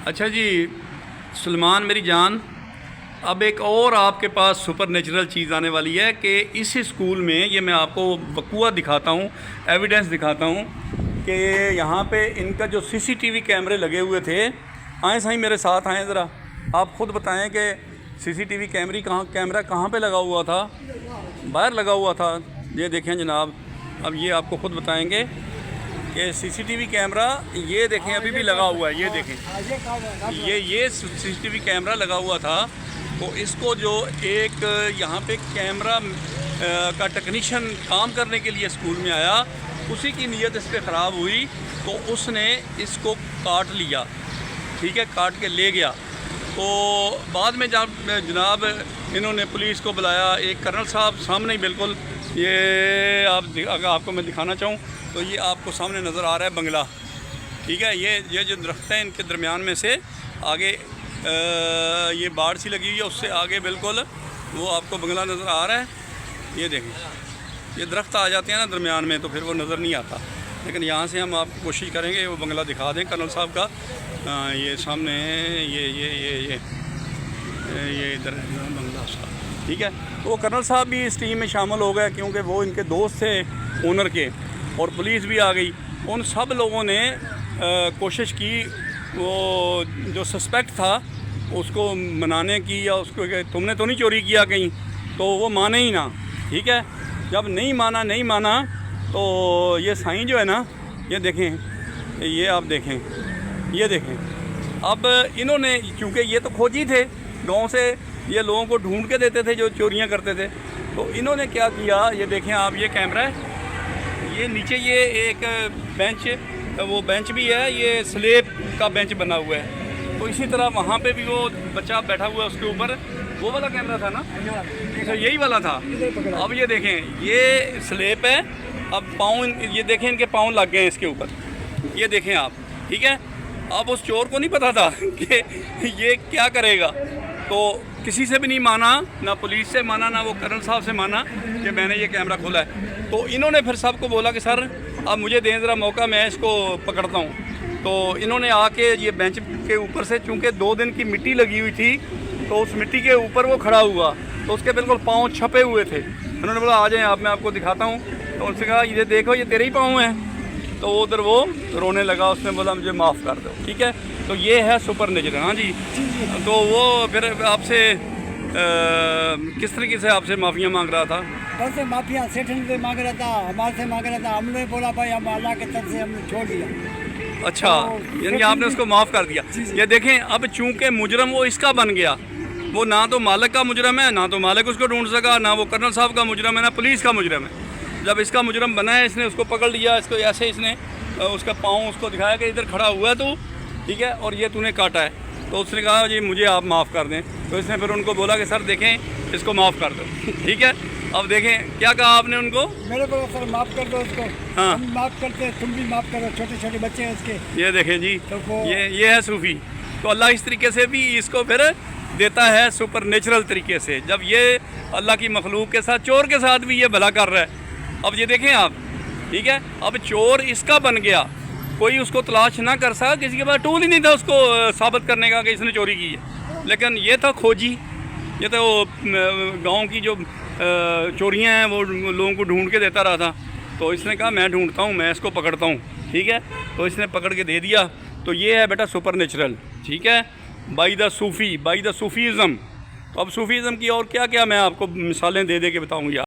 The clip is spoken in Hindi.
अच्छा जी सलमान मेरी जान, अब एक और आपके पास सुपर नेचुरल चीज़ आने वाली है कि इस स्कूल में, ये मैं आपको वकूआ दिखाता हूँ, एविडेंस दिखाता हूँ कि यहाँ पे इनका जो सीसीटीवी कैमरे लगे हुए थे। आए साईं मेरे साथ आएँ ज़रा, आप ख़ुद बताएं कि सीसीटीवी कैमरा कहाँ पे लगा हुआ था? बाहर लगा हुआ था। ये देखें जनाब, अब ये आपको ख़ुद बताएंगे कि सीसीटीवी कैमरा ये देखें अभी भी लगा हुआ है। ये देखें, ये सीसीटीवी कैमरा लगा हुआ था। तो इसको जो एक यहाँ पे कैमरा का टेक्नीशियन काम करने के लिए स्कूल में आया, उसी की नीयत इस पर ख़राब हुई तो उसने इसको काट लिया, ठीक है, काट के ले गया। तो बाद में जब जनाब इन्होंने पुलिस को बुलाया, एक कर्नल साहब सामने ही बिल्कुल, ये अगर आपको मैं दिखाना चाहूँ तो ये आपको सामने नज़र आ रहा है बंगला, ठीक है। ये जो दरख्त हैं इनके दरमियान में से आगे ये बाड़ सी लगी हुई है, उससे आगे बिल्कुल वो आपको बंगला नज़र आ रहा है। ये देखें, ये दरख्त आ जाते हैं ना दरमियान में तो फिर वो नज़र नहीं आता, लेकिन यहाँ से हम आपको कोशिश करेंगे वो बंगला दिखा दें कर्नल साहब का। ये सामने ये इधर बंगला साहब, ठीक है। तो वो कर्नल साहब भी इस टीम में शामिल हो गए क्योंकि वो इनके दोस्त थे ओनर के, और पुलिस भी आ गई। उन सब लोगों ने कोशिश की वो जो सस्पेक्ट था उसको मनाने की, या उसको तुमने तो नहीं चोरी किया कहीं, तो वो माने ही ना, ठीक है। जब नहीं माना तो ये साईं जो है ना, ये देखें, ये आप देखें, ये देखें। अब इन्होंने, क्योंकि ये तो खोजी थे गांव से, ये लोगों को ढूंढ के देते थे जो चोरियां करते थे, तो इन्होंने क्या किया, ये देखें आप, ये कैमरा है, ये नीचे ये एक बेंच, वो बेंच भी है, ये स्लेब का बेंच बना हुआ है। तो इसी तरह वहाँ पे भी वो बच्चा बैठा हुआ है, उसके ऊपर वो वाला कैमरा था ना, तो यही वाला था। अब ये देखें, ये स्लेब है, अब पाँव, ये देखें इनके पाँव लग गए हैं इसके ऊपर, ये देखें आप, ठीक है। अब उस चोर को नहीं पता था कि ये क्या करेगा, तो किसी से भी नहीं माना, ना पुलिस से माना, ना वो कर्नल साहब से माना कि मैंने ये कैमरा खोला है। तो इन्होंने फिर सबको बोला कि सर अब मुझे दें ज़रा मौका, मैं इसको पकड़ता हूँ। तो इन्होंने आके ये बेंच के ऊपर से, चूँकि 2 दिन की मिट्टी लगी हुई थी, तो उस मिट्टी के ऊपर वो खड़ा हुआ, तो उसके बिल्कुल पाँव छपे हुए थे। उन्होंने बोला आ जाएँ आप, मैं आपको दिखाता हूँ। तो उनसे कहा ये देखो ये तेरे ही पाँव हैं। तो उधर वो रोने लगा, उसने बोला मुझे माफ़ कर दो, ठीक है। तो ये है सुपर नेचुरल। हाँ जी। तो वो फिर आपसे किस तरीके से आपसे माफ़ियाँ मांग रहा था? बस माफिया सेठन से मांग रहा था, हमारे से मांग रहा था। हमने बोला भाई हम अल्लाह के तरफ से हमने छोड़ दिया। अच्छा, तो यानी आपने उसको माफ़ कर दिया। ये देखें, अब चूंकि मुजरम वो इसका बन गया, वो ना तो मालिक का मुजरम है, ना तो मालिक उसको ढूंढ सका, ना वो कर्नल साहब का मुजरम है, ना पुलिस का मुजरम है। जब इसका मुजरम बना है, इसने उसको पकड़ लिया, इसको ऐसे इसने उसका पाँव उसको दिखाया कि इधर खड़ा हुआ है तू, ठीक है, और ये तूने काटा है। तो उसने कहा जी मुझे आप माफ़ कर दें। तो इसने फिर उनको बोला कि सर देखें इसको माफ़ कर दो, ठीक है। अब देखें क्या कहा आपने उनको? मेरे को सर माफ़ कर दो उसको। हाँ, हम माफ़ करते हैं, तुम भी माफ़ करो, छोटे छोटे बच्चे हैं इसके। ये देखें जी, तो ये है सूफ़ी। तो अल्लाह इस तरीके से भी इसको फिर देता है सुपर नेचुरल तरीके से, जब ये अल्लाह की मखलूक के साथ, चोर के साथ भी ये भला कर रहा है। अब ये देखें आप, ठीक है। अब चोर इसका बन गया, कोई उसको तलाश ना कर सका, किसी के पास टूल ही नहीं था उसको साबित करने का कि इसने चोरी की है। लेकिन ये था खोजी, ये तो गांव की जो चोरियां हैं वो लोगों को ढूंढ के देता रहा था। तो इसने कहा मैं ढूंढता हूँ, मैं इसको पकड़ता हूँ, ठीक है। तो इसने पकड़ के दे दिया। तो ये है बेटा सुपर नेचुरल, ठीक है, by the Sufi, by the Sufism. तो अब सूफ़ीज़म की और क्या क्या मैं आपको मिसालें दे के बताऊँगी।